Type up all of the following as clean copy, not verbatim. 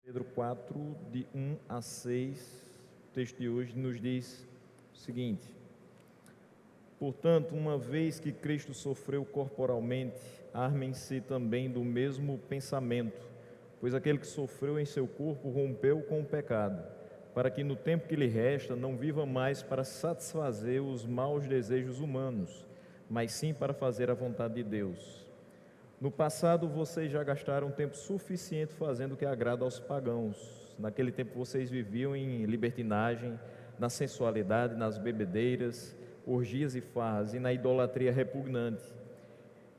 Pedro 4, de 1 a 6, o texto de hoje nos diz o seguinte: portanto, uma vez que Cristo sofreu corporalmente, armem-se também do mesmo pensamento, pois aquele que sofreu em seu corpo rompeu com o pecado, para que no tempo que lhe resta não viva mais para satisfazer os maus desejos humanos, mas sim para fazer a vontade de Deus. No passado, vocês já gastaram tempo suficiente fazendo o que agrada aos pagãos. Naquele tempo, vocês viviam em libertinagem, na sensualidade, nas bebedeiras, orgias e farras e na idolatria repugnante.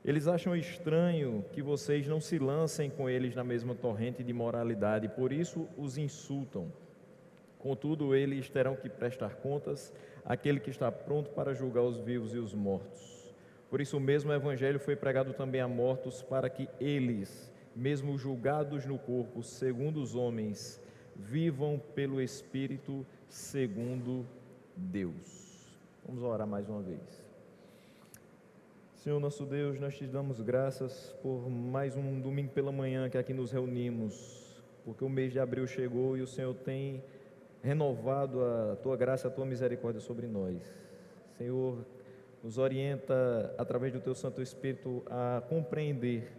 Eles acham estranho que vocês não se lancem com eles na mesma torrente de imoralidade, por isso os insultam. Contudo, eles terão que prestar contas àquele que está pronto para julgar os vivos e os mortos. Por isso mesmo o Evangelho foi pregado também a mortos, para que eles, mesmo julgados no corpo, segundo os homens, vivam pelo Espírito, segundo Deus. Vamos orar mais uma vez. Senhor nosso Deus, nós te damos graças por mais um domingo pela manhã que aqui nos reunimos, porque o mês de abril chegou e o Senhor tem renovado a tua graça, a tua misericórdia sobre nós. Senhor, nos orienta através do teu Santo Espírito a compreender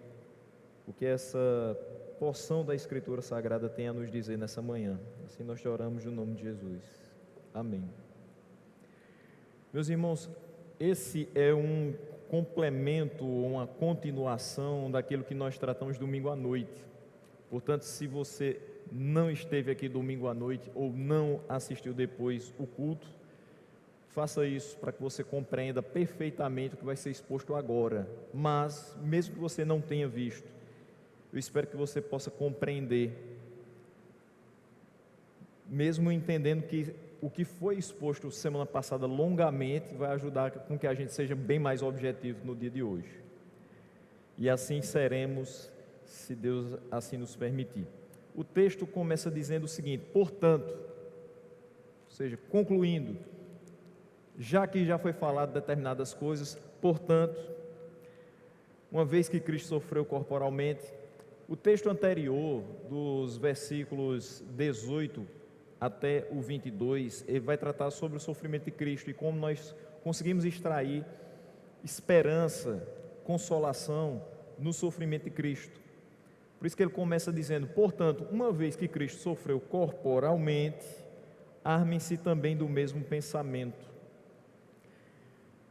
o que essa porção da Escritura Sagrada tem a nos dizer nessa manhã. Assim nós te oramos no nome de Jesus. Amém. Meus irmãos, esse é um complemento, uma continuação daquilo que nós tratamos domingo à noite. Portanto, se você não esteve aqui domingo à noite ou não assistiu depois o culto, faça isso para que você compreenda perfeitamente o que vai ser exposto agora. Mas, mesmo que você não tenha visto, eu espero que você possa compreender, mesmo entendendo que o que foi exposto semana passada longamente vai ajudar com que a gente seja bem mais objetivo no dia de hoje. E assim seremos, se Deus assim nos permitir. O texto começa dizendo o seguinte: portanto, ou seja, concluindo, já que já foi falado determinadas coisas, portanto, uma vez que Cristo sofreu corporalmente, o texto anterior, dos versículos 18 até o 22, ele vai tratar sobre o sofrimento de Cristo e como nós conseguimos extrair esperança, consolação no sofrimento de Cristo. Por isso que ele começa dizendo: portanto, uma vez que Cristo sofreu corporalmente, armem-se também do mesmo pensamento.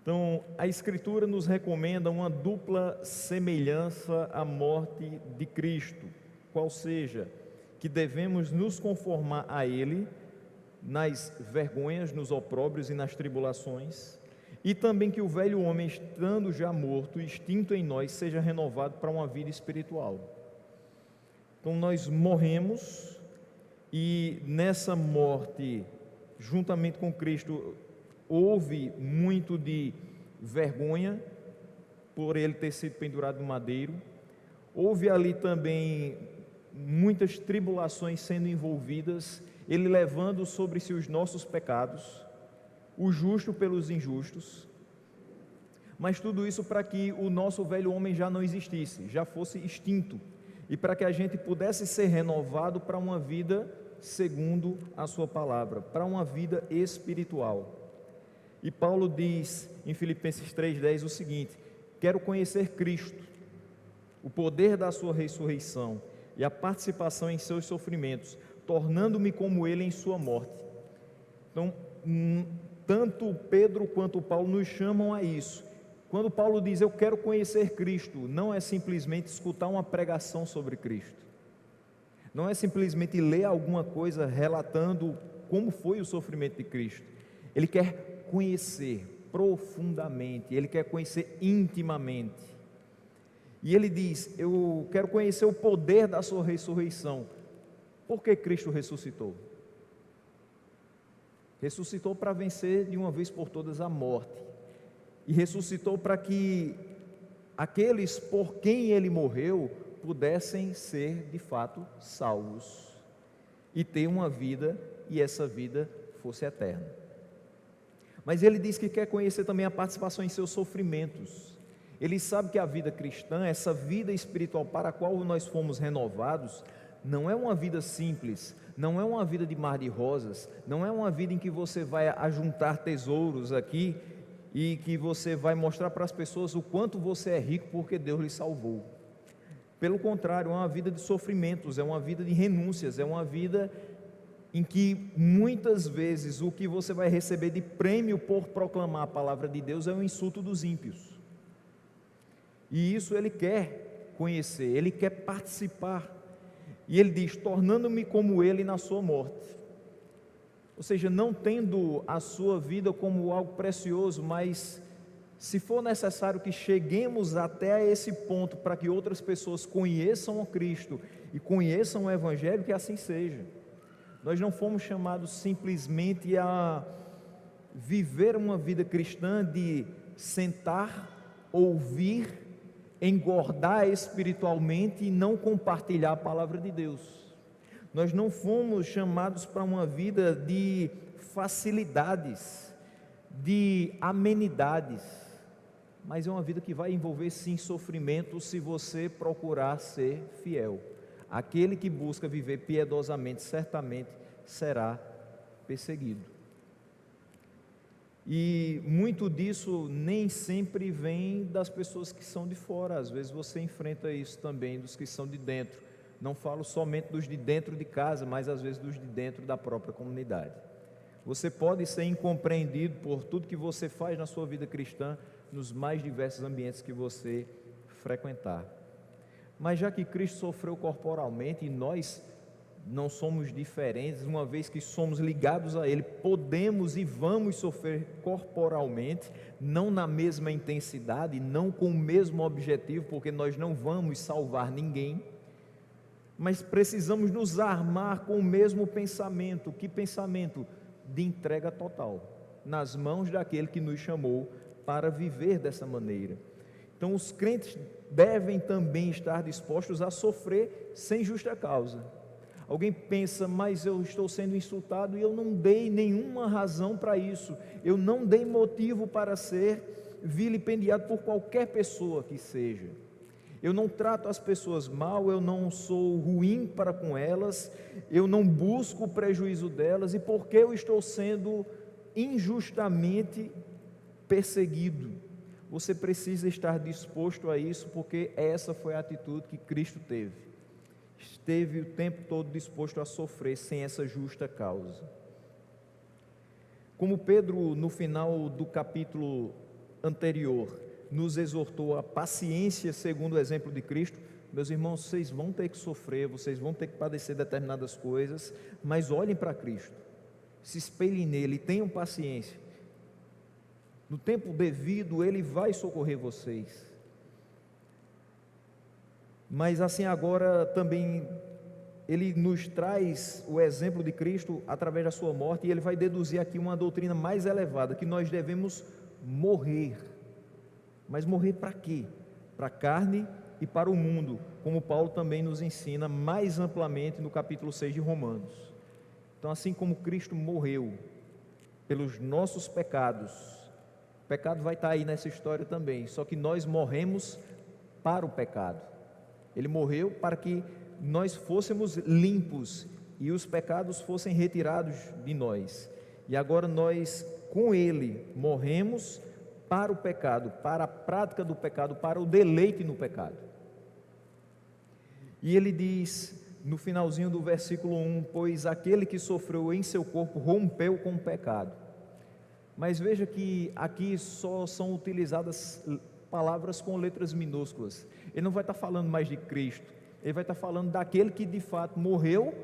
Então, a Escritura nos recomenda uma dupla semelhança à morte de Cristo, qual seja, que devemos nos conformar a Ele nas vergonhas, nos opróbrios e nas tribulações, e também que o velho homem, estando já morto, extinto em nós, seja renovado para uma vida espiritual. Então, nós morremos e nessa morte, juntamente com Cristo, houve muito de vergonha por ele ter sido pendurado no madeiro. Houve ali também muitas tribulações sendo envolvidas, ele levando sobre si os nossos pecados, o justo pelos injustos. Mas tudo isso para que o nosso velho homem já não existisse, já fosse extinto, e para que a gente pudesse ser renovado para uma vida segundo a sua palavra, para uma vida espiritual. E Paulo diz em Filipenses 3,10 o seguinte: quero conhecer Cristo, o poder da sua ressurreição e a participação em seus sofrimentos, tornando-me como ele em sua morte. Então, tanto Pedro quanto Paulo nos chamam a isso. Quando Paulo diz eu quero conhecer Cristo, não é simplesmente escutar uma pregação sobre Cristo, não é simplesmente ler alguma coisa relatando como foi o sofrimento de Cristo. Ele quer conhecer profundamente, ele quer conhecer intimamente. E ele diz: eu quero conhecer o poder da sua ressurreição. Por que Cristo ressuscitou? Ressuscitou para vencer de uma vez por todas a morte, e ressuscitou para que aqueles por quem ele morreu pudessem ser de fato salvos e ter uma vida, e essa vida fosse eterna. Mas ele diz que quer conhecer também a participação em seus sofrimentos. Ele sabe que a vida cristã, essa vida espiritual para a qual nós fomos renovados, não é uma vida simples, não é uma vida de mar de rosas, não é uma vida em que você vai ajuntar tesouros aqui e que você vai mostrar para as pessoas o quanto você é rico porque Deus lhe salvou. Pelo contrário, é uma vida de sofrimentos, é uma vida de renúncias, é uma vida em que muitas vezes o que você vai receber de prêmio por proclamar a palavra de Deus é o insulto dos ímpios. E isso ele quer conhecer, ele quer participar. E ele diz: tornando-me como ele na sua morte. Ou seja, não tendo a sua vida como algo precioso, mas se for necessário que cheguemos até esse ponto para que outras pessoas conheçam o Cristo e conheçam o Evangelho, que assim seja. Nós não fomos chamados simplesmente a viver uma vida cristã de sentar, ouvir, engordar espiritualmente e não compartilhar a palavra de Deus. Nós não fomos chamados para uma vida de facilidades, de amenidades, mas é uma vida que vai envolver sim sofrimento se você procurar ser fiel. Aquele que busca viver piedosamente certamente será perseguido. E muito disso nem sempre vem das pessoas que são de fora, às vezes você enfrenta isso também dos que são de dentro. Não falo somente dos de dentro de casa, mas às vezes dos de dentro da própria comunidade. Você pode ser incompreendido por tudo que você faz na sua vida cristã, nos mais diversos ambientes que você frequentar. Mas já que Cristo sofreu corporalmente e nós não somos diferentes, uma vez que somos ligados a Ele, podemos e vamos sofrer corporalmente, não na mesma intensidade, não com o mesmo objetivo, porque nós não vamos salvar ninguém, mas precisamos nos armar com o mesmo pensamento. Que pensamento? De entrega total, nas mãos daquele que nos chamou para viver dessa maneira. Então os crentes devem também estar dispostos a sofrer sem justa causa. Alguém pensa: mas eu estou sendo insultado e eu não dei nenhuma razão para isso, eu não dei motivo para ser vilipendiado por qualquer pessoa que seja, eu não trato as pessoas mal, eu não sou ruim para com elas, eu não busco o prejuízo delas, e por que eu estou sendo injustamente perseguido? Você precisa estar disposto a isso, porque essa foi a atitude que Cristo teve. Esteve o tempo todo disposto a sofrer sem essa justa causa. Como Pedro, no final do capítulo anterior, nos exortou a paciência segundo o exemplo de Cristo, meus irmãos, vocês vão ter que sofrer, vocês vão ter que padecer determinadas coisas, mas olhem para Cristo, se espelhem nele, tenham paciência. No tempo devido, Ele vai socorrer vocês. Mas assim agora também, Ele nos traz o exemplo de Cristo através da sua morte, e Ele vai deduzir aqui uma doutrina mais elevada, que nós devemos morrer. Mas morrer para quê? Para a carne e para o mundo, como Paulo também nos ensina mais amplamente no capítulo 6 de Romanos. Então, assim como Cristo morreu pelos nossos pecados, o pecado vai estar aí nessa história também, só que nós morremos para o pecado. Ele morreu para que nós fôssemos limpos e os pecados fossem retirados de nós. E agora nós, com Ele, morremos para o pecado, para a prática do pecado, para o deleite no pecado. E ele diz no finalzinho do versículo 1: pois aquele que sofreu em seu corpo rompeu com o pecado. Mas veja que aqui só são utilizadas palavras com letras minúsculas. Ele não vai estar falando mais de Cristo, ele vai estar falando daquele que de fato morreu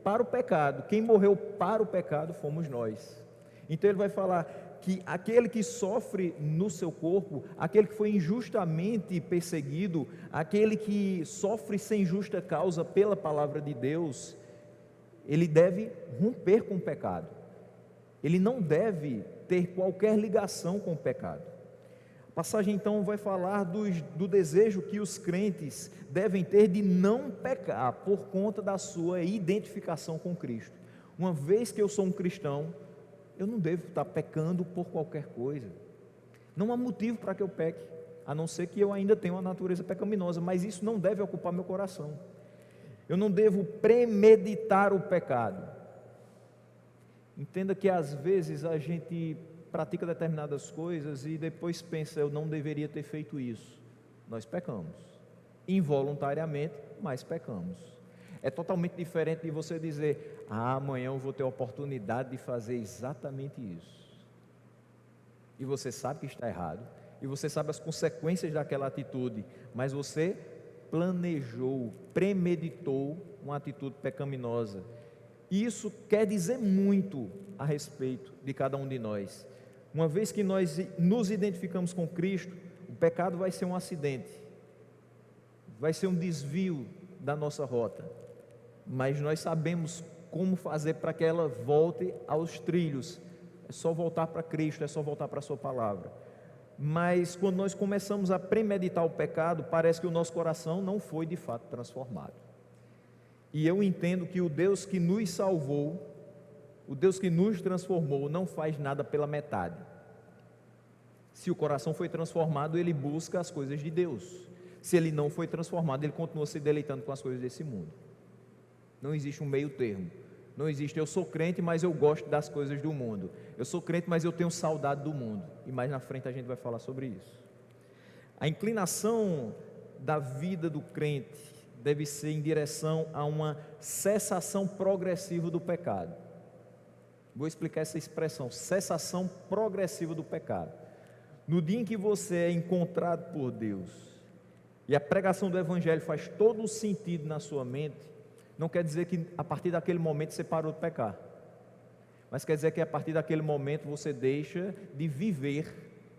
para o pecado. Quem morreu para o pecado fomos nós. Então ele vai falar que aquele que sofre no seu corpo, aquele que foi injustamente perseguido, aquele que sofre sem justa causa pela palavra de Deus, ele deve romper com o pecado, ele não deve ter qualquer ligação com o pecado. A passagem então vai falar do desejo que os crentes devem ter de não pecar por conta da sua identificação com Cristo. Uma vez que eu sou um cristão, eu não devo estar pecando por qualquer coisa. Não há motivo para que eu peque, a não ser que eu ainda tenha uma natureza pecaminosa, mas isso não deve ocupar meu coração. Eu não devo premeditar o pecado. Entenda que às vezes a gente pratica determinadas coisas e depois pensa, eu não deveria ter feito isso. Nós pecamos. Involuntariamente, mas pecamos. É totalmente diferente de você dizer, amanhã eu vou ter a oportunidade de fazer exatamente isso. E você sabe que está errado, e você sabe as consequências daquela atitude, mas você planejou, premeditou uma atitude pecaminosa. E isso quer dizer muito a respeito de cada um de nós. Uma vez que nós nos identificamos com Cristo, o pecado vai ser um acidente, vai ser um desvio da nossa rota, mas nós sabemos como fazer para que ela volte aos trilhos. É só voltar para Cristo, é só voltar para a sua palavra. Mas quando nós começamos a premeditar o pecado, parece que o nosso coração não foi de fato transformado. E eu entendo que o Deus que nos salvou, o Deus que nos transformou, não faz nada pela metade. Se o coração foi transformado, ele busca as coisas de Deus. Se ele não foi transformado, ele continua se deleitando com as coisas desse mundo. Não existe um meio termo. Não existe, eu sou crente, mas eu gosto das coisas do mundo. Eu sou crente, mas eu tenho saudade do mundo. E mais na frente a gente vai falar sobre isso. A inclinação da vida do crente deve ser em direção a uma cessação progressiva do pecado. Vou explicar essa expressão, cessação progressiva do pecado. No dia em que você é encontrado por Deus, e a pregação do Evangelho faz todo o sentido na sua mente, não quer dizer que a partir daquele momento você parou de pecar, mas quer dizer que a partir daquele momento você deixa de viver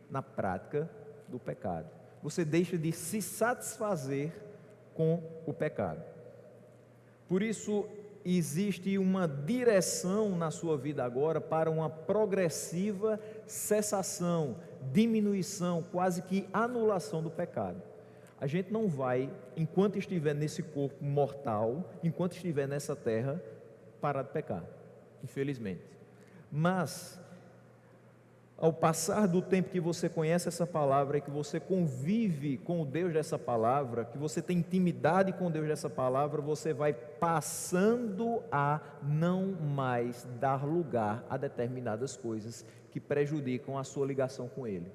na prática do pecado, você deixa de se satisfazer com o pecado. Por isso existe uma direção na sua vida agora para uma progressiva cessação, diminuição, quase que anulação do pecado. A gente não vai, enquanto estiver nesse corpo mortal, enquanto estiver nessa terra, parar de pecar, infelizmente. Mas, ao passar do tempo que você conhece essa palavra e que você convive com o Deus dessa palavra, que você tem intimidade com o Deus dessa palavra, você vai passando a não mais dar lugar a determinadas coisas que prejudicam a sua ligação com Ele.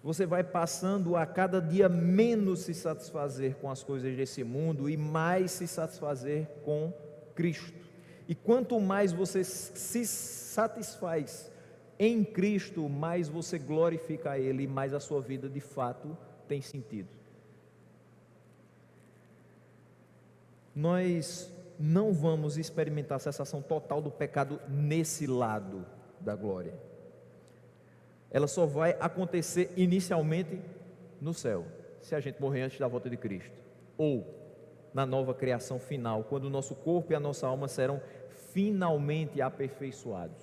Você vai passando a cada dia menos se satisfazer com as coisas desse mundo e mais se satisfazer com Cristo. E quanto mais você se satisfaz em Cristo, mais você glorifica a Ele e mais a sua vida de fato tem sentido. Nós não vamos experimentar a cessação total do pecado nesse lado da glória. Ela só vai acontecer inicialmente no céu, se a gente morrer antes da volta de Cristo, ou na nova criação final, quando o nosso corpo e a nossa alma serão finalmente aperfeiçoados.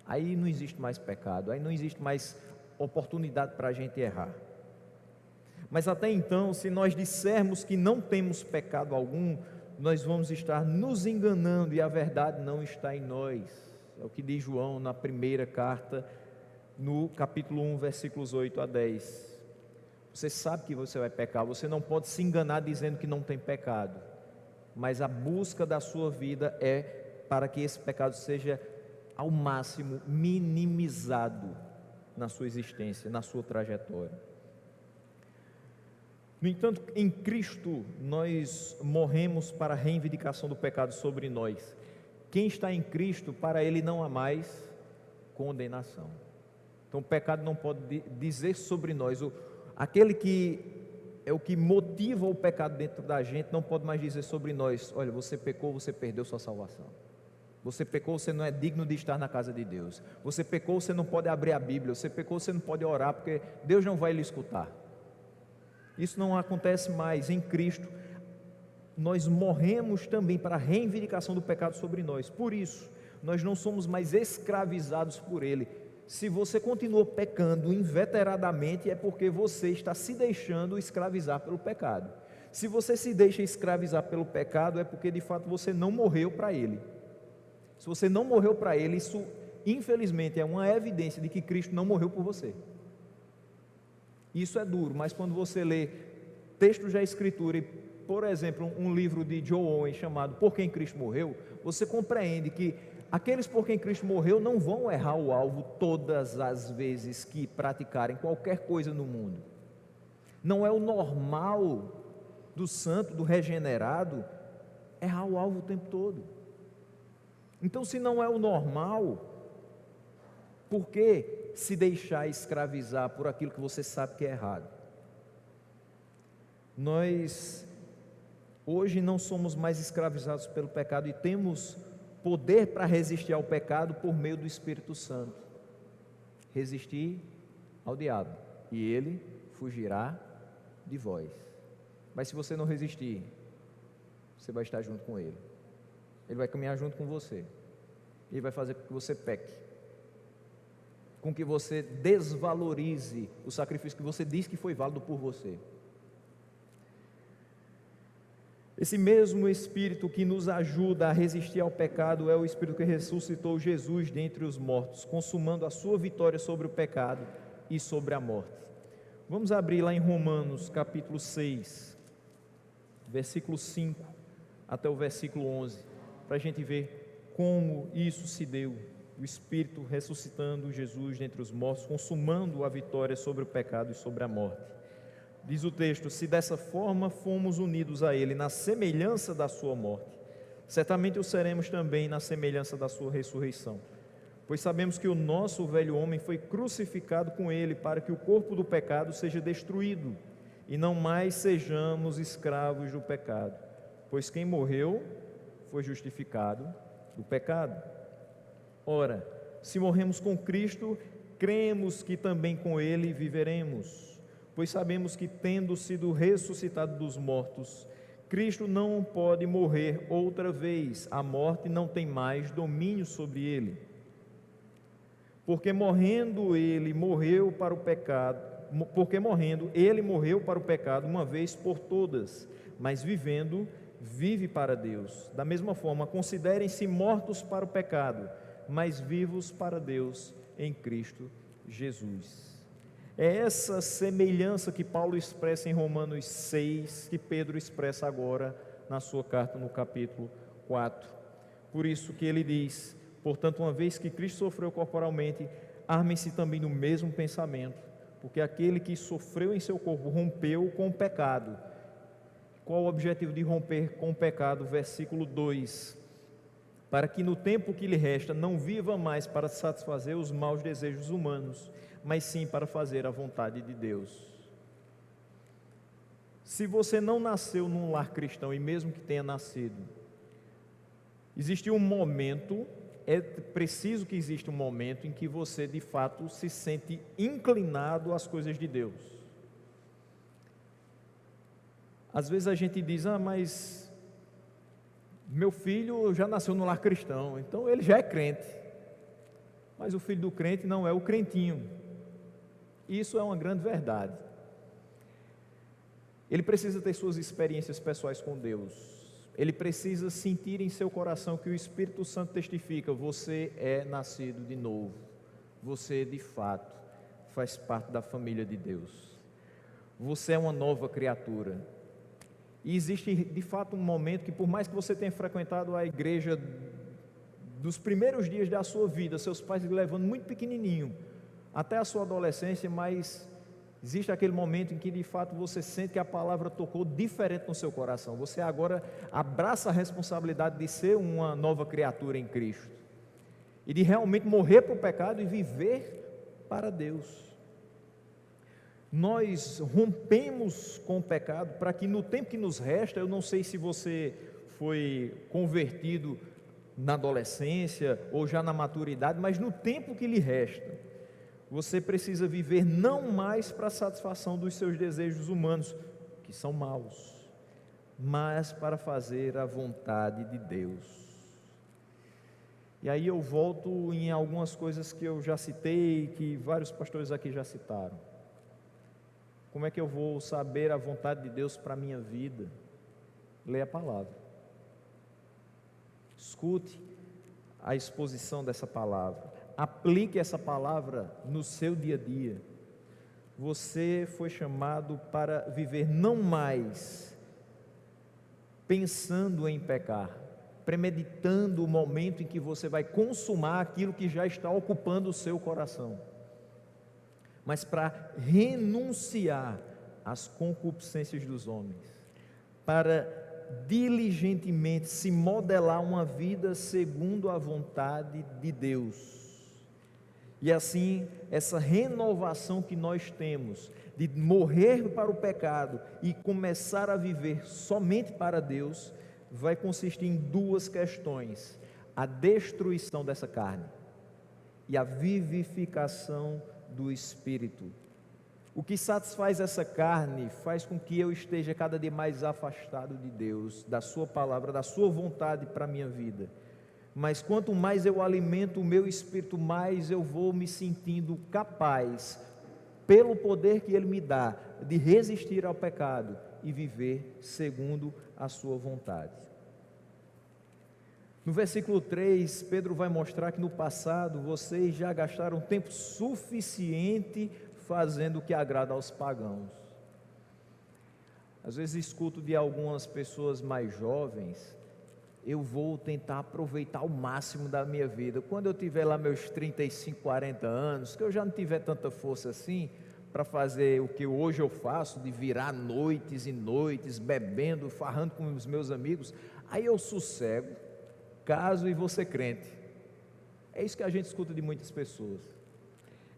Aí não existe mais pecado, aí não existe mais oportunidade para a gente errar. Mas até então, se nós dissermos que não temos pecado algum, nós vamos estar nos enganando e a verdade não está em nós. É o que diz João na primeira carta, no capítulo 1, versículos 8 a 10. Você sabe que você vai pecar, você não pode se enganar dizendo que não tem pecado, mas a busca da sua vida é para que esse pecado seja ao máximo minimizado na sua existência, na sua trajetória. No entanto, em Cristo nós morremos para a reivindicação do pecado sobre nós. Quem está em Cristo, para ele não há mais condenação. Então o pecado não pode dizer sobre nós, aquele que é o que motiva o pecado dentro da gente, não pode mais dizer sobre nós, olha, você pecou, você perdeu sua salvação. Você pecou, você não é digno de estar na casa de Deus. Você pecou, você não pode abrir a Bíblia. Você pecou, você não pode orar, porque Deus não vai lhe escutar. Isso não acontece mais em Cristo. Nós morremos também para a reivindicação do pecado sobre nós. Por isso, nós não somos mais escravizados por Ele. Se você continua pecando inveteradamente, é porque você está se deixando escravizar pelo pecado. Se você se deixa escravizar pelo pecado, é porque de fato você não morreu para ele. Se você não morreu para ele, isso infelizmente é uma evidência de que Cristo não morreu por você. Isso é duro, mas quando você lê textos da Escritura e por exemplo, um livro de John Owen chamado Por Quem Cristo Morreu, você compreende que aqueles por quem Cristo morreu não vão errar o alvo todas as vezes que praticarem qualquer coisa no mundo. Não é o normal do santo, do regenerado, errar o alvo o tempo todo. Então, se não é o normal, por que se deixar escravizar por aquilo que você sabe que é errado? Nós hoje não somos mais escravizados pelo pecado e temos poder para resistir ao pecado por meio do Espírito Santo. Resistir ao diabo e ele fugirá de vós. Mas se você não resistir, você vai estar junto com ele. Ele vai caminhar junto com você. Ele vai fazer com que você peque, com que você desvalorize o sacrifício que você diz que foi válido por você. Esse mesmo Espírito que nos ajuda a resistir ao pecado é o Espírito que ressuscitou Jesus dentre os mortos, consumando a sua vitória sobre o pecado e sobre a morte. Vamos abrir lá em Romanos capítulo 6, versículo 5 até o versículo 11, para a gente ver como isso se deu. O Espírito ressuscitando Jesus dentre os mortos, consumando a vitória sobre o pecado e sobre a morte. Diz o texto: se dessa forma fomos unidos a Ele na semelhança da sua morte, certamente o seremos também na semelhança da sua ressurreição. Pois sabemos que o nosso velho homem foi crucificado com Ele, para que o corpo do pecado seja destruído, e não mais sejamos escravos do pecado. Pois quem morreu foi justificado do pecado. Ora, se morremos com Cristo, cremos que também com Ele viveremos. Pois sabemos que, tendo sido ressuscitado dos mortos, Cristo não pode morrer outra vez, a morte não tem mais domínio sobre ele. Porque morrendo ele morreu para o pecado uma vez por todas, mas vivendo, vive para Deus. Da mesma forma, considerem-se mortos para o pecado, mas vivos para Deus em Cristo Jesus. É essa semelhança que Paulo expressa em Romanos 6, que Pedro expressa agora na sua carta no capítulo 4. Por isso que ele diz: portanto, uma vez que Cristo sofreu corporalmente, armem-se também no mesmo pensamento, porque aquele que sofreu em seu corpo rompeu com o pecado. Qual o objetivo de romper com o pecado? Versículo 2: para que no tempo que lhe resta não viva mais para satisfazer os maus desejos humanos, mas sim para fazer a vontade de Deus. Se você não nasceu num lar cristão, e mesmo que tenha nascido, existe um momento, é preciso que exista um momento em que você de fato se sente inclinado às coisas de Deus. Às vezes a gente diz: mas meu filho já nasceu no lar cristão, então ele já é crente. Mas o filho do crente não é o crentinho. Isso é uma grande verdade. Ele precisa ter suas experiências pessoais com Deus. Ele precisa sentir em seu coração que o Espírito Santo testifica: você é nascido de novo. Você de fato faz parte da família de Deus. Você é uma nova criatura. E existe de fato um momento que, por mais que você tenha frequentado a igreja dos primeiros dias da sua vida, seus pais lhe levando muito pequenininho, até a sua adolescência, mas existe aquele momento em que de fato você sente que a palavra tocou diferente no seu coração. Você agora abraça a responsabilidade de ser uma nova criatura em Cristo e de realmente morrer para o pecado e viver para Deus. Nós rompemos com o pecado para que no tempo que nos resta, eu não sei se você foi convertido na adolescência ou já na maturidade, mas no tempo que lhe resta, você precisa viver não mais para a satisfação dos seus desejos humanos, que são maus, mas para fazer a vontade de Deus. E aí eu volto em algumas coisas que eu já citei, que vários pastores aqui já citaram. Como é que eu vou saber a vontade de Deus para a minha vida? Leia a palavra. Escute a exposição dessa palavra. Aplique essa palavra no seu dia a dia. Você foi chamado para viver não mais pensando em pecar, premeditando o momento em que você vai consumar aquilo que já está ocupando o seu coração, mas para renunciar às concupiscências dos homens, para diligentemente se modelar uma vida segundo a vontade de Deus. E assim, essa renovação que nós temos, de morrer para o pecado e começar a viver somente para Deus, vai consistir em duas questões: a destruição dessa carne e a vivificação do Espírito. O que satisfaz essa carne faz com que eu esteja cada dia mais afastado de Deus, da sua palavra, da sua vontade para a minha vida. Mas quanto mais eu alimento o meu espírito, mais eu vou me sentindo capaz, pelo poder que Ele me dá, de resistir ao pecado e viver segundo a sua vontade. No versículo 3, Pedro vai mostrar que no passado vocês já gastaram tempo suficiente fazendo o que agrada aos pagãos. Às vezes escuto de algumas pessoas mais jovens: eu vou tentar aproveitar o máximo da minha vida. Quando eu tiver lá meus 35, 40 anos, que eu já não tiver tanta força assim para fazer o que hoje eu faço, de virar noites e noites, bebendo, farrando com os meus amigos, aí eu sossego, caso e vou ser crente. É isso que a gente escuta de muitas pessoas.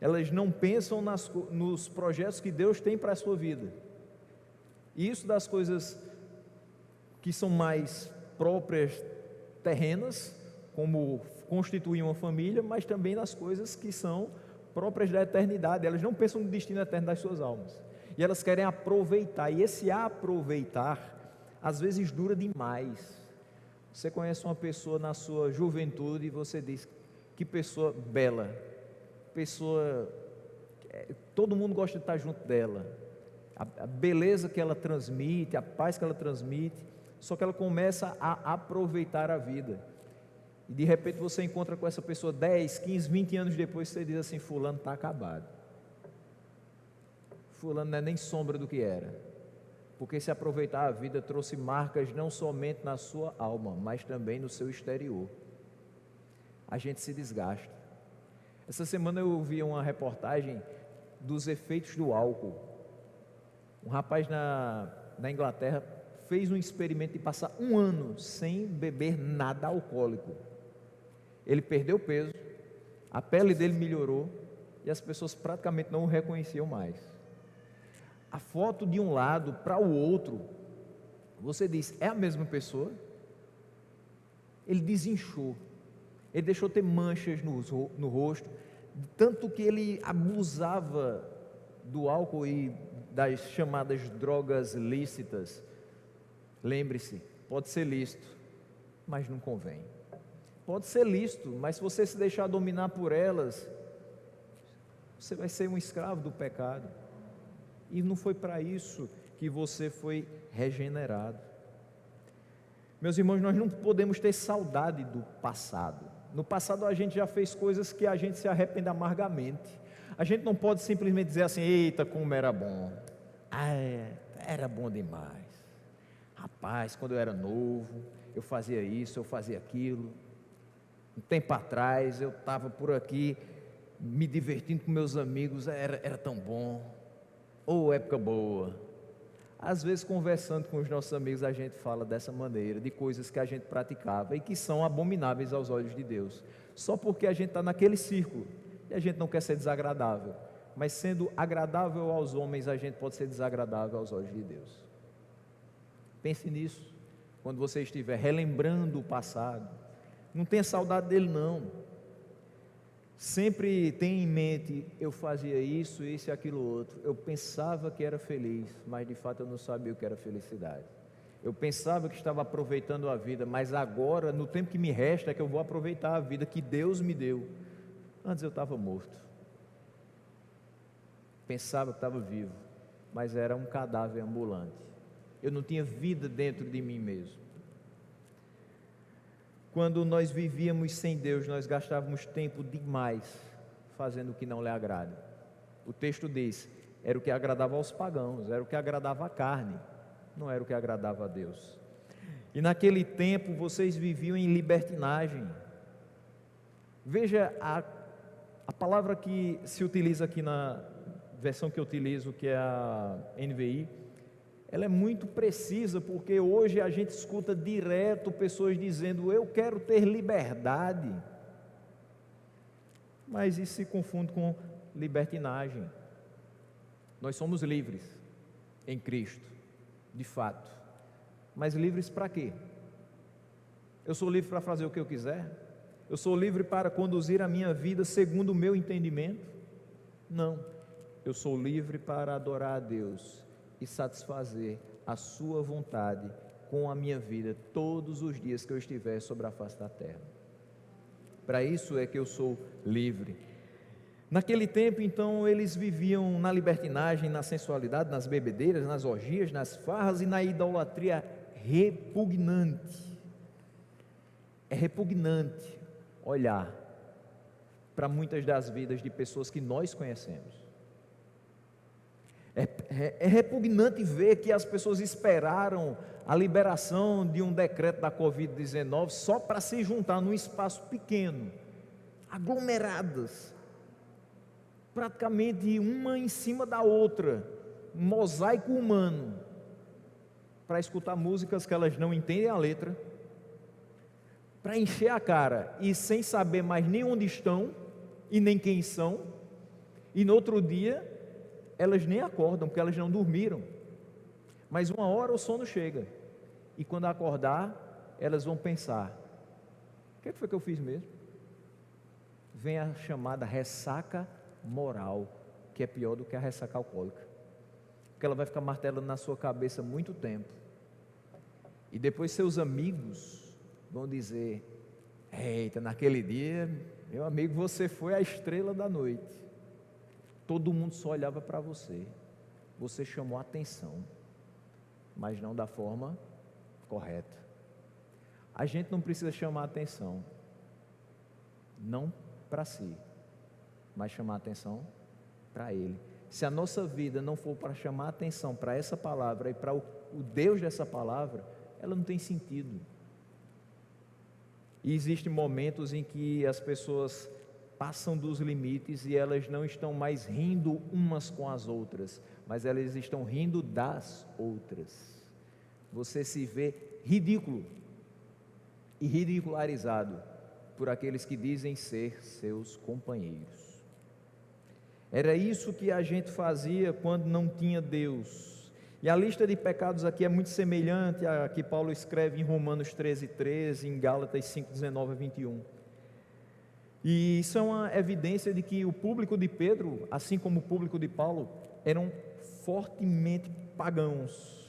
Elas não pensam nos projetos que Deus tem para a sua vida. E isso das coisas que são mais próprias terrenas, como constituir uma família, mas também nas coisas que são próprias da eternidade. Elas não pensam no destino eterno das suas almas, e elas querem aproveitar, e esse aproveitar às vezes dura demais. Você conhece uma pessoa na sua juventude e você diz: que pessoa bela, pessoa, todo mundo gosta de estar junto dela, a beleza que ela transmite, a paz que ela transmite. Só que ela começa a aproveitar a vida, e de repente você encontra com essa pessoa 10, 15, 20 anos depois, você diz assim: fulano está acabado, fulano não é nem sombra do que era, porque se aproveitar a vida trouxe marcas não somente na sua alma, mas também no seu exterior. A gente se desgasta. Essa semana eu ouvi uma reportagem dos efeitos do álcool. Um rapaz na Inglaterra fez um experimento de passar 1 ano sem beber nada alcoólico. Ele perdeu peso, a pele dele melhorou, e as pessoas praticamente não o reconheciam mais. A foto de um lado para o outro, você diz: é a mesma pessoa? Ele desinchou, ele deixou ter manchas no rosto, tanto que ele abusava do álcool e das chamadas drogas lícitas. Lembre-se, pode ser lícito, mas não convém. Pode ser lícito, mas se você se deixar dominar por elas, você vai ser um escravo do pecado. E não foi para isso que você foi regenerado. Meus irmãos, nós não podemos ter saudade do passado. No passado a gente já fez coisas que a gente se arrepende amargamente. A gente não pode simplesmente dizer assim: eita, como era bom. Era bom demais. Rapaz, quando eu era novo, eu fazia isso, eu fazia aquilo. Um tempo atrás eu estava por aqui me divertindo com meus amigos, era tão bom. Ou época boa. Às vezes, conversando com os nossos amigos, a gente fala dessa maneira, de coisas que a gente praticava e que são abomináveis aos olhos de Deus, só porque a gente está naquele círculo e a gente não quer ser desagradável. Mas sendo agradável aos homens, a gente pode ser desagradável aos olhos de Deus. Pense nisso quando você estiver relembrando o passado. Não tenha saudade dele, não. Sempre tenha em mente: eu fazia isso e aquilo outro. Eu pensava que era feliz, mas de fato eu não sabia o que era felicidade. Eu pensava que estava aproveitando a vida, mas agora, no tempo que me resta, é que eu vou aproveitar a vida que Deus me deu. Antes eu estava morto. Pensava que estava vivo, mas era um cadáver ambulante. Eu não tinha vida dentro de mim mesmo. Quando nós vivíamos sem Deus, nós gastávamos tempo demais fazendo o que não lhe agrada. O texto diz: era o que agradava aos pagãos, era o que agradava à carne, não era o que agradava a Deus. E naquele tempo vocês viviam em libertinagem. Veja a palavra que se utiliza aqui na versão que eu utilizo, que é a NVI, ela é muito precisa, porque hoje a gente escuta direto pessoas dizendo: eu quero ter liberdade. Mas isso se confunde com libertinagem. Nós somos livres em Cristo, de fato. Mas livres para quê? Eu sou livre para fazer o que eu quiser? Eu sou livre para conduzir a minha vida segundo o meu entendimento? Não. Eu sou livre para adorar a Deus e satisfazer a sua vontade com a minha vida todos os dias que eu estiver sobre a face da terra. Para isso é que eu sou livre. Naquele tempo, então, eles viviam na libertinagem, na sensualidade, nas bebedeiras, nas orgias, nas farras e na idolatria repugnante. É repugnante olhar para muitas das vidas de pessoas que nós conhecemos. É repugnante ver que as pessoas esperaram a liberação de um decreto da Covid-19 só para se juntar num espaço pequeno, aglomeradas, praticamente uma em cima da outra, um mosaico humano, para escutar músicas que elas não entendem a letra, para encher a cara e sem saber mais nem onde estão e nem quem são, e no outro dia elas nem acordam, porque elas não dormiram, mas uma hora o sono chega, e quando acordar, elas vão pensar: o que foi que eu fiz mesmo? Vem a chamada ressaca moral, que é pior do que a ressaca alcoólica, porque ela vai ficar martelando na sua cabeça muito tempo, e depois seus amigos vão dizer: eita, naquele dia, meu amigo, você foi a estrela da noite, todo mundo só olhava para você, você chamou a atenção, mas não da forma correta. A gente não precisa chamar a atenção, não para si, mas chamar a atenção para Ele. Se a nossa vida não for para chamar a atenção para essa palavra e para o Deus dessa palavra, ela não tem sentido. E existem momentos em que as pessoas passam dos limites e elas não estão mais rindo umas com as outras, mas elas estão rindo das outras. Você se vê ridículo e ridicularizado por aqueles que dizem ser seus companheiros. Era isso que a gente fazia quando não tinha Deus. E a lista de pecados aqui é muito semelhante à que Paulo escreve em Romanos 13:13, em Gálatas 5:19-21. E isso é uma evidência de que o público de Pedro, assim como o público de Paulo, eram fortemente pagãos.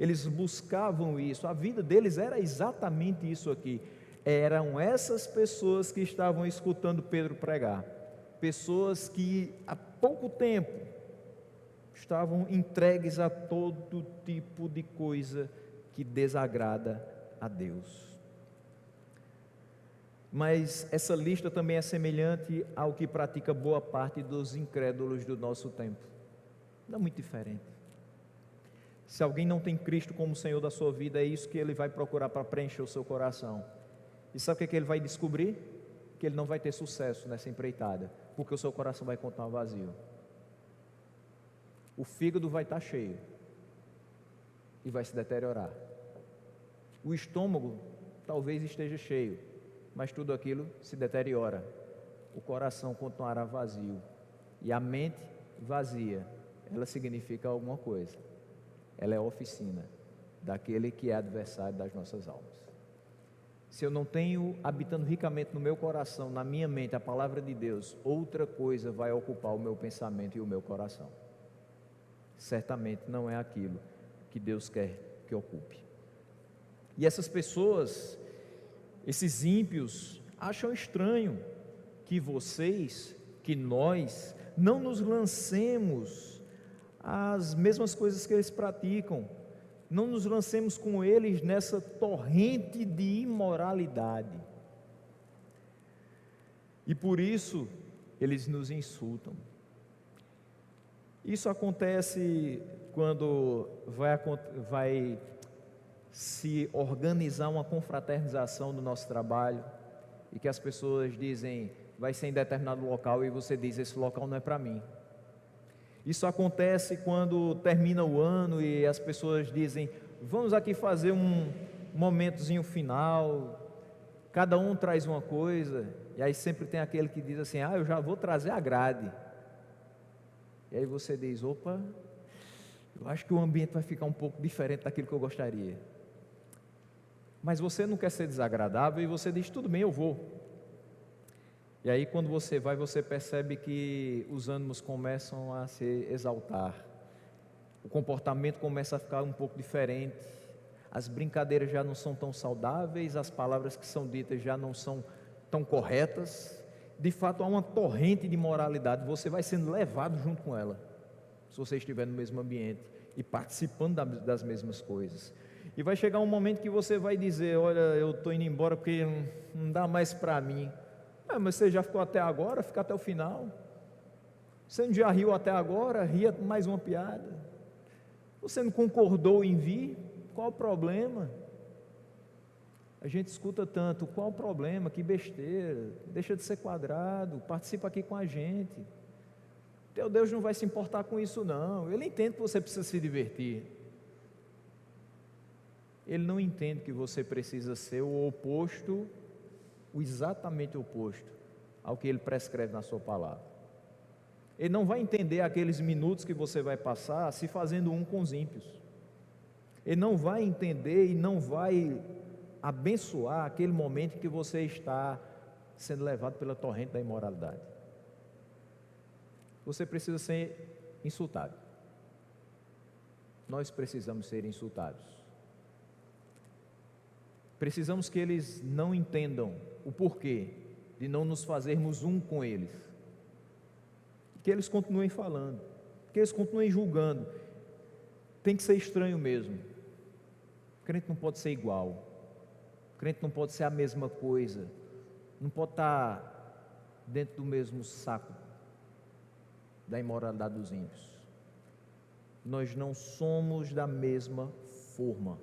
Eles buscavam isso, a vida deles era exatamente isso aqui. Eram essas pessoas que estavam escutando Pedro pregar, pessoas que há pouco tempo estavam entregues a todo tipo de coisa que desagrada a Deus. Mas essa lista também é semelhante ao que pratica boa parte dos incrédulos do nosso tempo. Não é muito diferente. Se alguém não tem Cristo como Senhor da sua vida, é isso que ele vai procurar para preencher o seu coração. E sabe o que ele vai descobrir? Que ele não vai ter sucesso nessa empreitada, porque o seu coração vai continuar vazio. O fígado vai estar cheio e vai se deteriorar. O estômago talvez esteja cheio, mas tudo aquilo se deteriora. O coração continuará vazio. E a mente vazia, ela significa alguma coisa. Ela é a oficina daquele que é adversário das nossas almas. Se eu não tenho habitando ricamente no meu coração, na minha mente, a palavra de Deus, outra coisa vai ocupar o meu pensamento e o meu coração. Certamente não é aquilo que Deus quer que ocupe. E essas pessoas, esses ímpios, acham estranho que vocês, que nós, não nos lancemos às mesmas coisas que eles praticam, não nos lancemos com eles nessa torrente de imoralidade. E por isso eles nos insultam. Isso acontece quando vai se organizar uma confraternização do nosso trabalho e que as pessoas dizem, vai ser em determinado local, e você diz, esse local não é para mim. Isso acontece quando termina o ano e as pessoas dizem, vamos aqui fazer um momentozinho final, cada um traz uma coisa, e aí sempre tem aquele que diz assim, eu já vou trazer a grade. E aí você diz, opa, eu acho que o ambiente vai ficar um pouco diferente daquilo que eu gostaria. Mas você não quer ser desagradável e você diz, tudo bem, eu vou. E aí quando você vai, você percebe que os ânimos começam a se exaltar, o comportamento começa a ficar um pouco diferente, as brincadeiras já não são tão saudáveis, as palavras que são ditas já não são tão corretas, de fato há uma torrente de moralidade, você vai sendo levado junto com ela, se você estiver no mesmo ambiente e participando das mesmas coisas. E vai chegar um momento que você vai dizer, olha, eu estou indo embora porque não dá mais para mim. Mas você já ficou até agora, fica até o final. Você não já riu até agora, ria mais uma piada. Você não concordou em vir, qual o problema? A gente escuta tanto, qual o problema, que besteira, deixa de ser quadrado, participa aqui com a gente. Teu Deus não vai se importar com isso não, Ele entende que você precisa se divertir. Ele não entende que você precisa ser o oposto, o exatamente oposto ao que Ele prescreve na sua palavra. Ele não vai entender aqueles minutos que você vai passar se fazendo um com os ímpios. Ele não vai entender e não vai abençoar aquele momento em que você está sendo levado pela torrente da imoralidade. Você precisa ser insultado. Nós precisamos ser insultados. Precisamos que eles não entendam o porquê de não nos fazermos um com eles. Que eles continuem falando, que eles continuem julgando. Tem que ser estranho mesmo. O crente não pode ser igual. O crente não pode ser a mesma coisa. Não pode estar dentro do mesmo saco da imoralidade dos ímpios. Nós não somos da mesma forma.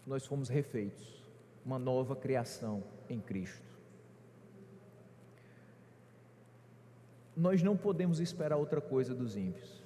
Nós fomos refeitos, uma nova criação em Cristo. Nós não podemos esperar outra coisa dos ímpios.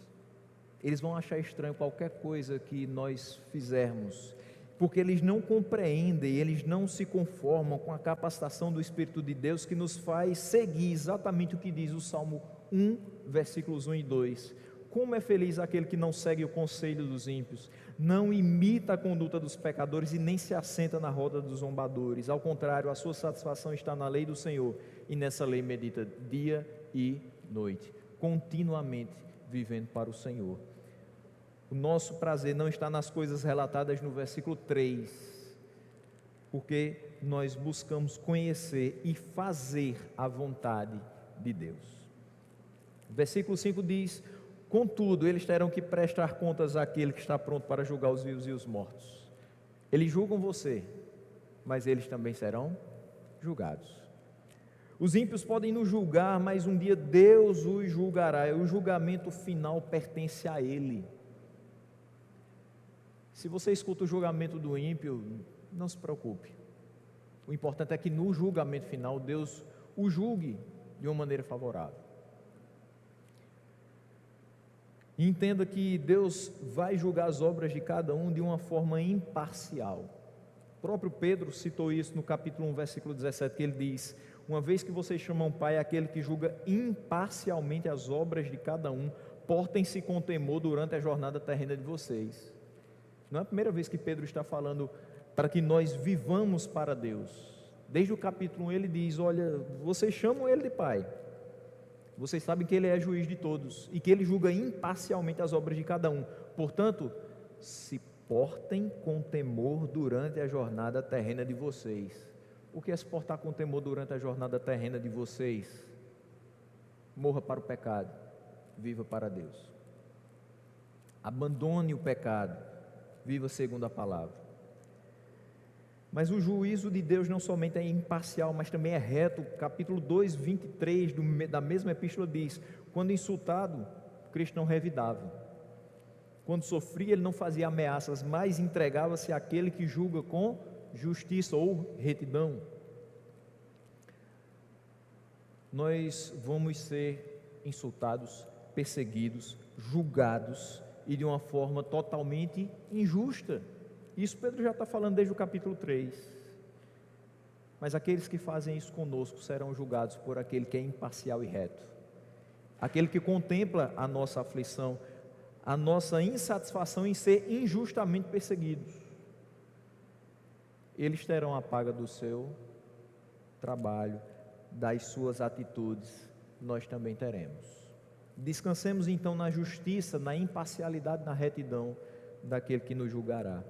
Eles vão achar estranho qualquer coisa que nós fizermos, porque eles não compreendem, eles não se conformam com a capacitação do Espírito de Deus que nos faz seguir exatamente o que diz o Salmo 1, versículos 1 e 2. Como é feliz aquele que não segue o conselho dos ímpios, não imita a conduta dos pecadores e nem se assenta na roda dos zombadores. Ao contrário, a sua satisfação está na lei do Senhor, e nessa lei medita dia e noite, continuamente vivendo para o Senhor. O nosso prazer não está nas coisas relatadas no versículo 3, porque nós buscamos conhecer e fazer a vontade de Deus. O versículo 5 diz: contudo, eles terão que prestar contas àquele que está pronto para julgar os vivos e os mortos. Eles julgam você, mas eles também serão julgados. Os ímpios podem nos julgar, mas um dia Deus os julgará. O julgamento final pertence a Ele. Se você escuta o julgamento do ímpio, não se preocupe. O importante é que no julgamento final Deus o julgue de uma maneira favorável. E entenda que Deus vai julgar as obras de cada um de uma forma imparcial. O próprio Pedro citou isso no capítulo 1, versículo 17, que ele diz: uma vez que vocês chamam Pai aquele que julga imparcialmente as obras de cada um, portem-se com temor durante a jornada terrena de vocês. Não é a primeira vez que Pedro está falando para que nós vivamos para Deus. Desde o capítulo 1 ele diz: olha, vocês chamam Ele de Pai, vocês sabem que Ele é juiz de todos e que Ele julga imparcialmente as obras de cada um. Portanto, se portem com temor durante a jornada terrena de vocês. O que é se portar com temor durante a jornada terrena de vocês? Morra para o pecado, viva para Deus. Abandone o pecado, viva segundo a palavra. Mas o juízo de Deus não somente é imparcial, mas também é reto. Capítulo 2, 23 da mesma epístola diz: quando insultado, Cristo não revidava. Quando sofria, ele não fazia ameaças, mas entregava-se àquele que julga com justiça ou retidão. Nós vamos ser insultados, perseguidos, julgados e de uma forma totalmente injusta. Isso Pedro já está falando desde o capítulo 3. Mas aqueles que fazem isso conosco serão julgados por aquele que é imparcial e reto, aquele que contempla a nossa aflição, a nossa insatisfação em ser injustamente perseguidos. Eles terão a paga do seu trabalho, das suas atitudes, nós também teremos. Descansemos então na justiça, na imparcialidade, na retidão daquele que nos julgará.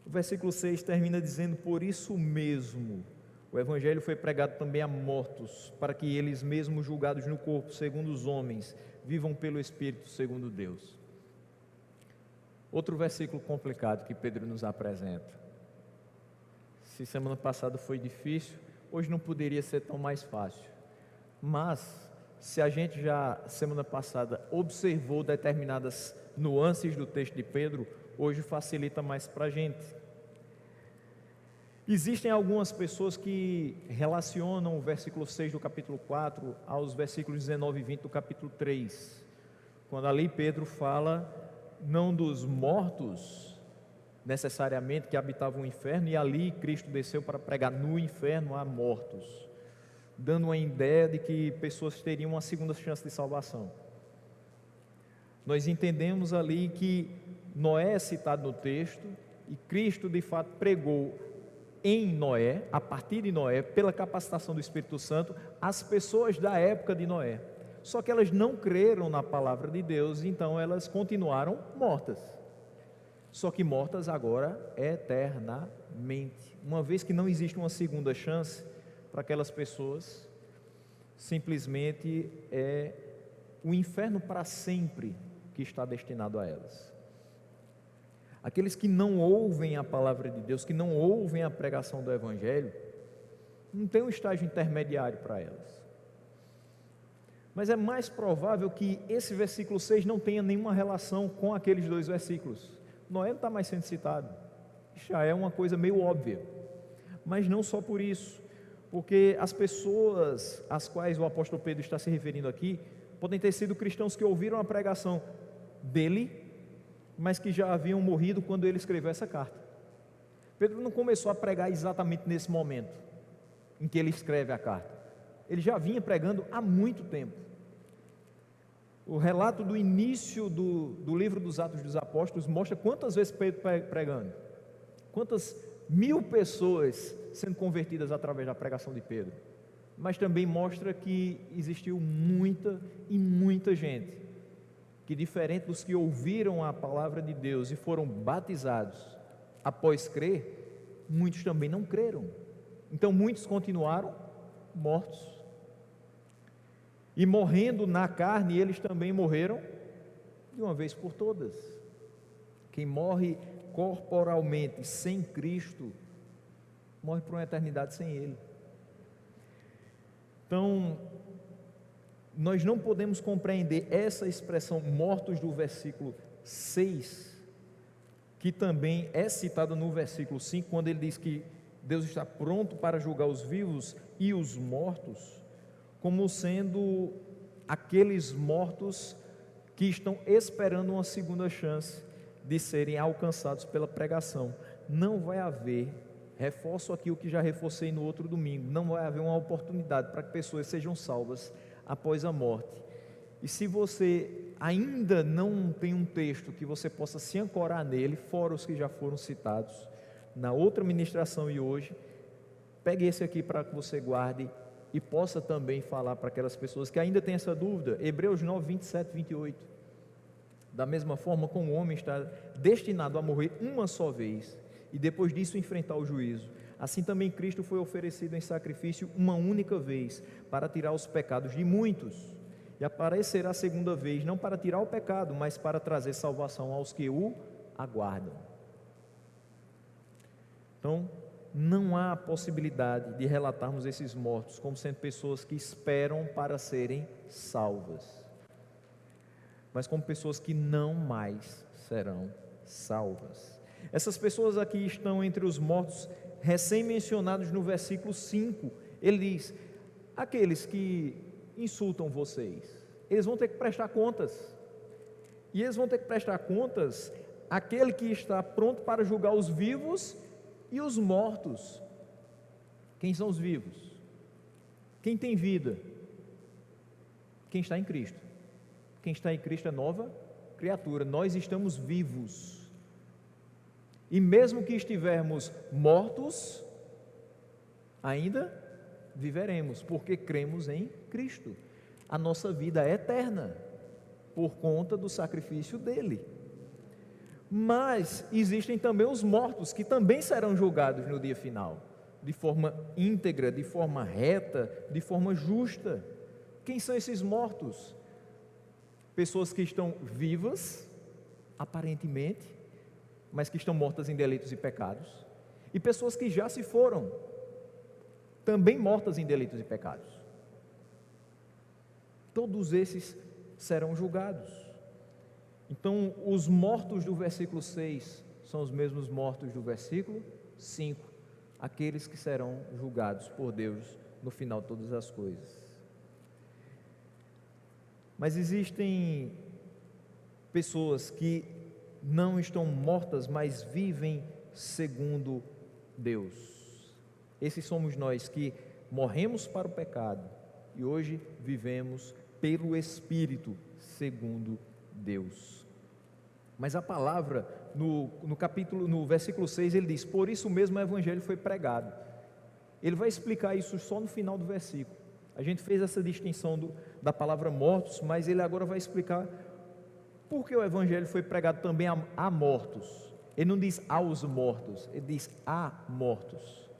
O versículo 6 termina dizendo: por isso mesmo, o Evangelho foi pregado também a mortos, para que eles mesmos julgados no corpo, segundo os homens, vivam pelo Espírito, segundo Deus. Outro versículo complicado que Pedro nos apresenta. Se semana passada foi difícil, hoje não poderia ser tão mais fácil. Mas, se a gente já, semana passada, observou determinadas nuances do texto de Pedro, hoje facilita mais para a gente. Existem algumas pessoas que relacionam o versículo 6 do capítulo 4 aos versículos 19 e 20 do capítulo 3, quando ali Pedro fala não dos mortos necessariamente que habitavam o inferno, e ali Cristo desceu para pregar no inferno a mortos, dando uma ideia de que pessoas teriam uma segunda chance de salvação. Nós entendemos ali que Noé é citado no texto, e Cristo de fato pregou em Noé, a partir de Noé, pela capacitação do Espírito Santo, as pessoas da época de Noé. Só que elas não creram na palavra de Deus, então elas continuaram mortas. Só que mortas agora eternamente. Uma vez que não existe uma segunda chance para aquelas pessoas, simplesmente é o inferno para sempre que está destinado a elas. Aqueles que não ouvem a palavra de Deus, que não ouvem a pregação do Evangelho, não tem um estágio intermediário para elas. Mas é mais provável que esse versículo 6 não tenha nenhuma relação com aqueles dois versículos. Noé não está mais sendo citado, já é uma coisa meio óbvia. Mas não só por isso, porque as pessoas às quais o apóstolo Pedro está se referindo aqui, podem ter sido cristãos que ouviram a pregação dele, mas que já haviam morrido quando ele escreveu essa carta. Pedro não começou a pregar exatamente nesse momento em que ele escreve a carta. Ele já vinha pregando há muito tempo. O relato do início do livro dos Atos dos Apóstolos mostra quantas vezes Pedro pregando, quantas mil pessoas sendo convertidas através da pregação de Pedro, mas também mostra que existiu muita e muita gente que, diferente dos que ouviram a palavra de Deus e foram batizados após crer, muitos também não creram. Então muitos continuaram mortos, e morrendo na carne, eles também morreram de uma vez por todas. Quem morre corporalmente sem Cristo, morre por uma eternidade sem Ele. Então, nós não podemos compreender essa expressão mortos do versículo 6, que também é citada no versículo 5, quando ele diz que Deus está pronto para julgar os vivos e os mortos, como sendo aqueles mortos que estão esperando uma segunda chance de serem alcançados pela pregação. Não vai haver, reforço aqui o que já reforcei no outro domingo, não vai haver uma oportunidade para que pessoas sejam salvas após a morte. E se você ainda não tem um texto que você possa se ancorar nele, fora os que já foram citados na outra ministração e hoje, pegue esse aqui para que você guarde e possa também falar para aquelas pessoas que ainda têm essa dúvida. Hebreus 9, 27 e 28. Da mesma forma como o homem está destinado a morrer uma só vez e depois disso enfrentar o juízo, assim também Cristo foi oferecido em sacrifício uma única vez para tirar os pecados de muitos, e aparecerá a segunda vez, não para tirar o pecado, mas para trazer salvação aos que o aguardam. Então, não há possibilidade de relatarmos esses mortos como sendo pessoas que esperam para serem salvas. mas como pessoas que não mais serão salvas. Essas pessoas aqui estão entre os mortos recém-mencionados no versículo 5. Ele diz: aqueles que insultam vocês, eles vão ter que prestar contas. E eles vão ter que prestar contas àquele que está pronto para julgar os vivos e os mortos. Quem são os vivos? Quem tem vida? Quem está em Cristo. Quem está em Cristo é nova criatura. Nós estamos vivos. E mesmo que estivermos mortos, ainda viveremos, porque cremos em Cristo. A nossa vida é eterna, por conta do sacrifício dele. Mas existem também os mortos, que também serão julgados no dia final, de forma íntegra, de forma reta, de forma justa. Quem são esses mortos? Pessoas que estão vivas, aparentemente, mas que estão mortas em delitos e pecados, e pessoas que já se foram, também mortas em delitos e pecados. Todos esses serão julgados. Então, os mortos do versículo 6 são os mesmos mortos do versículo 5, aqueles que serão julgados por Deus no final de todas as coisas. Mas existem pessoas que não estão mortas, mas vivem segundo Deus. Esses somos nós que morremos para o pecado e hoje vivemos pelo Espírito segundo Deus. Mas a palavra no versículo 6 ele diz: por isso mesmo o Evangelho foi pregado. Ele vai explicar isso só no final do versículo. A gente fez essa distinção da palavra mortos, mas ele agora vai explicar por que o Evangelho foi pregado também a mortos. Ele não diz aos mortos, ele diz a mortos.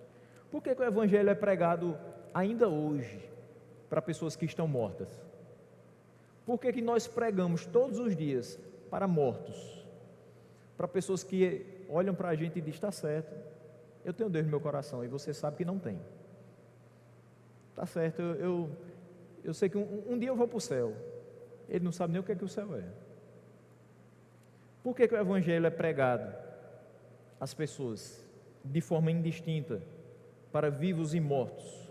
Por que o Evangelho é pregado ainda hoje para pessoas que estão mortas? Por que nós pregamos todos os dias para mortos? Para pessoas que olham para a gente e dizem: está certo, eu tenho Deus no meu coração, e você sabe que não tem. Está certo, eu sei que um dia eu vou para o céu. Ele não sabe nem o que é que o céu é. Por que o Evangelho é pregado às pessoas de forma indistinta, para vivos e mortos?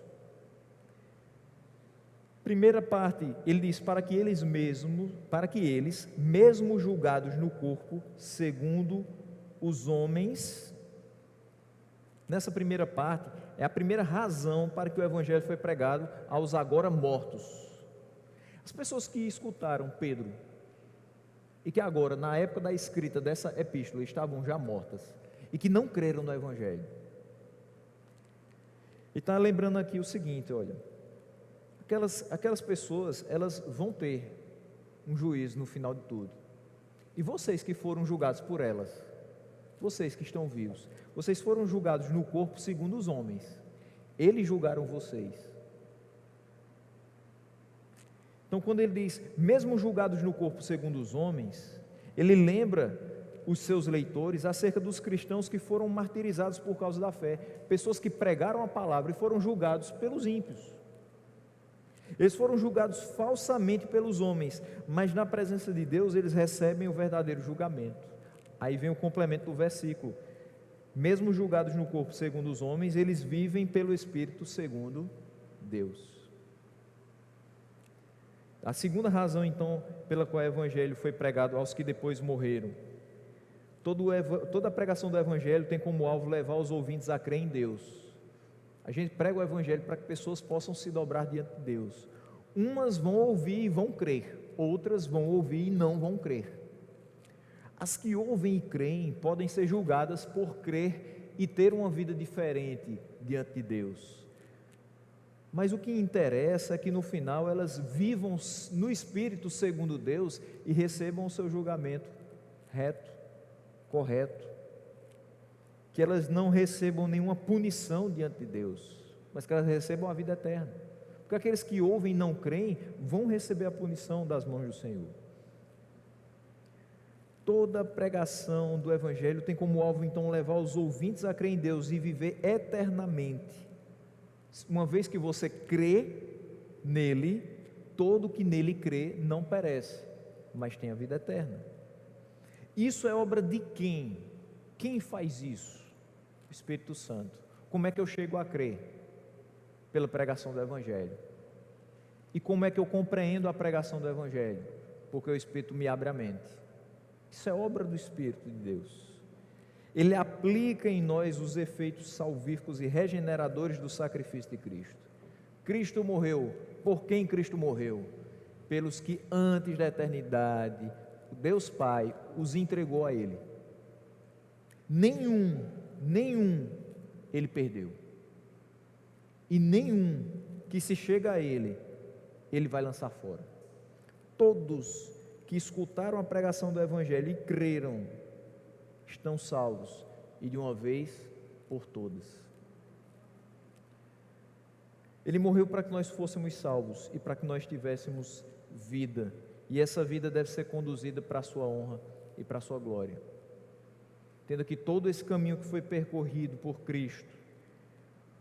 Primeira parte, ele diz: para que eles, mesmo julgados no corpo, segundo os homens. Nessa primeira parte, é a primeira razão para que o Evangelho foi pregado aos agora mortos. As pessoas que escutaram Pedro, e que agora, na época da escrita dessa epístola, estavam já mortas, e que não creram no Evangelho. E está lembrando aqui o seguinte: olha, aquelas pessoas, elas vão ter um juízo no final de tudo. E vocês que foram julgados por elas, vocês que estão vivos, vocês foram julgados no corpo segundo os homens. Eles julgaram vocês. Então, quando ele diz, mesmo julgados no corpo segundo os homens, ele lembra os seus leitores acerca dos cristãos que foram martirizados por causa da fé, pessoas que pregaram a palavra e foram julgados pelos ímpios. Eles foram julgados falsamente pelos homens, mas na presença de Deus eles recebem o verdadeiro julgamento. Aí vem o complemento do versículo: mesmo julgados no corpo segundo os homens, eles vivem pelo Espírito segundo Deus. A segunda razão, então, pela qual o Evangelho foi pregado aos que depois morreram. Toda a pregação do Evangelho tem como alvo levar os ouvintes a crer em Deus. A gente prega o Evangelho para que pessoas possam se dobrar diante de Deus. Umas vão ouvir e vão crer, outras vão ouvir e não vão crer. As que ouvem e creem podem ser julgadas por crer e ter uma vida diferente diante de Deus. Mas o que interessa é que no final elas vivam no Espírito segundo Deus e recebam o seu julgamento reto, correto. Que elas não recebam nenhuma punição diante de Deus, mas que elas recebam a vida eterna. Porque aqueles que ouvem e não creem vão receber a punição das mãos do Senhor. Toda a pregação do Evangelho tem como alvo então levar os ouvintes a crer em Deus e viver eternamente. Uma vez que você crê nele, todo que nele crê não perece, mas tem a vida eterna. Isso é obra de quem? Quem faz isso? O Espírito Santo. Como é que eu chego a crer? Pela pregação do Evangelho. E como é que eu compreendo a pregação do Evangelho? Porque o Espírito me abre a mente. Isso é obra do Espírito de Deus. Ele aplica em nós os efeitos salvíficos e regeneradores do sacrifício de Cristo. Cristo morreu. Por quem Cristo morreu? Pelos que antes da eternidade, Deus Pai os entregou a Ele. Nenhum Ele perdeu. E nenhum que se chega a Ele, Ele vai lançar fora. Todos que escutaram a pregação do Evangelho e creram, estão salvos, e de uma vez por todas. Ele morreu para que nós fôssemos salvos e para que nós tivéssemos vida, e essa vida deve ser conduzida para a sua honra e para a sua glória. Tendo que todo esse caminho que foi percorrido por Cristo,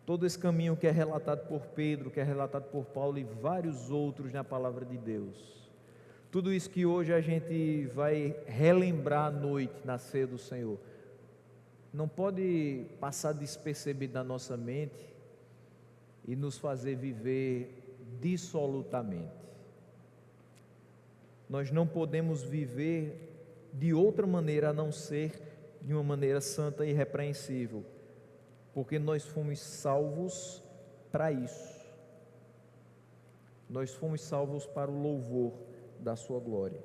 todo esse caminho que é relatado por Pedro, que é relatado por Paulo e vários outros na palavra de Deus, tudo isso que hoje a gente vai relembrar à noite na ceia do Senhor, não pode passar despercebido na nossa mente e nos fazer viver dissolutamente. Nós não podemos viver de outra maneira a não ser de uma maneira santa e irrepreensível, porque nós fomos salvos para isso. Nós fomos salvos para o louvor da sua glória,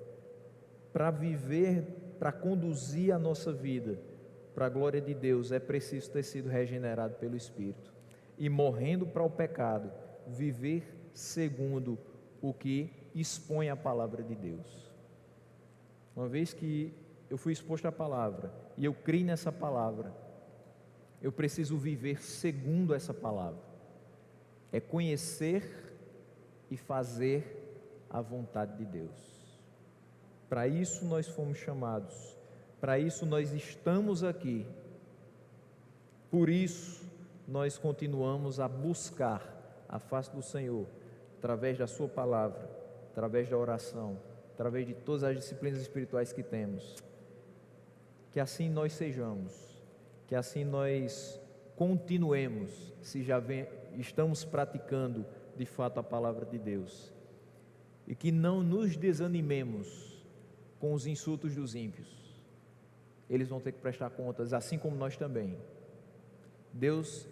para viver, para conduzir a nossa vida para a glória de Deus, é preciso ter sido regenerado pelo Espírito, e morrendo para o pecado, viver segundo o que expõe a palavra de Deus. Uma vez que eu fui exposto à palavra, e eu criei nessa palavra, eu preciso viver segundo essa palavra, é conhecer e fazer a vontade de Deus. Para isso nós fomos chamados, para isso nós estamos aqui, por isso nós continuamos a buscar a face do Senhor, através da sua palavra, através da oração, através de todas as disciplinas espirituais que temos. Que assim nós sejamos, que assim nós continuemos, se já estamos praticando de fato a palavra de Deus, e que não nos desanimemos com os insultos dos ímpios. Eles vão ter que prestar contas, assim como nós também. Deus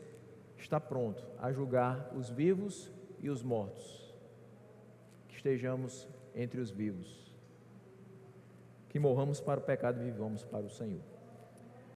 está pronto a julgar os vivos e os mortos. Que estejamos entre os vivos, que morramos para o pecado e vivamos para o Senhor.